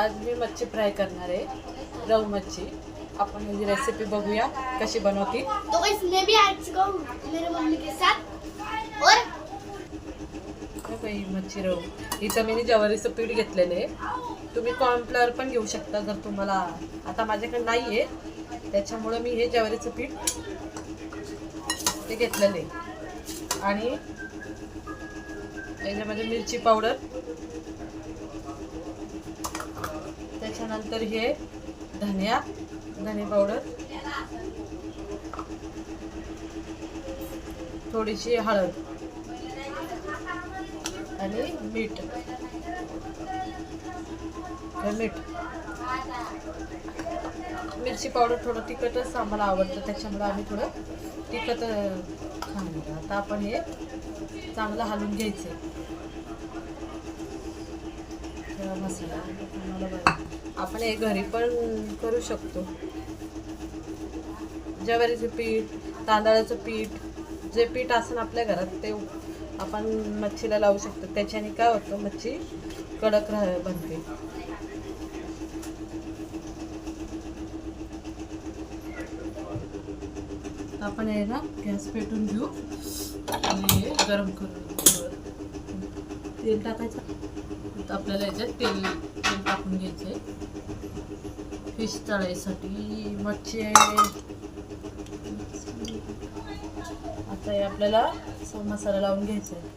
आज मी मच्छी फ्राय करणार आहे, रव मच्छी। आपण ही रेसिपी बघूया कशी बनवती। तो गाइस मैं भी आ चुका हूँ मेरे मम्मी के साथ। और बाई मच्छी रव इथं मी ज्वारीचं पीठ घेतलेलं आहे। तुम्ही कॉर्नफ्लॉवर पण घेऊ शकता जर तुम्हाला, आता माझ्याकडे नाही आहे त्याच्यामुळे मी हे ज्वारीचं पीठ ते घेतलेलं आहे। आणि याच्यामध्ये मिरची पावडर, त्याच्यानंतर हे धने पावडर, थोडीशी हळद आणि मीठ। मिरची पावडर थोडं तिखटच आम्हाला आवडतं त्याच्यामुळे आम्ही थोडं तिखट खाणार। आता आपण हे चांगलं हलवून घ्यायचं। मसाला आपण हे घरी पण करू शकतो। ज्वारीचं पीठ, तांदळाचं पीठ, जे पीठ असेल आपल्या घरात ते आपण मच्छीला लावू शकतो। त्याच्याने काय होतं, मच्छी कडक बनते। आपण हे ना गॅस पेटून घेऊ आणि हे गरम करू। तेल टाकायचं, आपल्याला याच्यात तेल टाकून घ्यायचं आहे फिश तळायसाठी। मच्छी आता हे आपल्याला मसाला लावून घ्यायचा आहे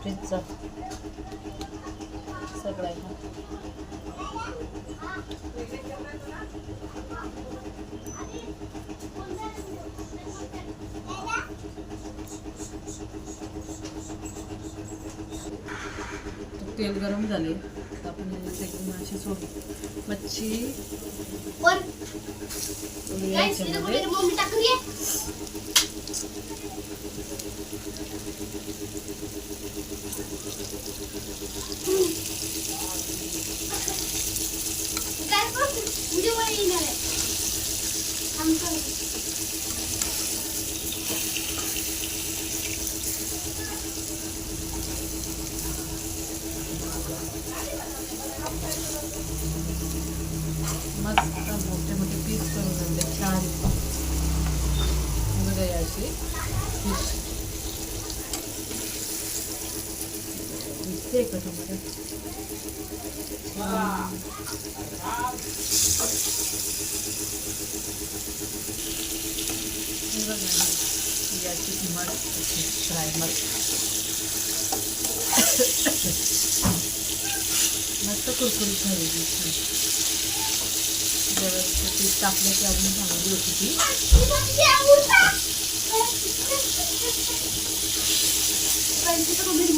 फिशचा सगळ्यांना। तेल गरम झाले तर आपण एकदम अशी सोडू मच्छी और गाइस ये देखो मेरी मम्मी टक रही है। गाइस मुझे वो नहीं है हम कर मस्त मोठे मोठे पीस करून आणले छान याची फिश दिसते का तुम्हाला? याची किंमत फ्राय मस्त कुरकुरीत झालेली छान। व्यवस्थित टाकलं की अजून चांगली होती ती। तो मेरी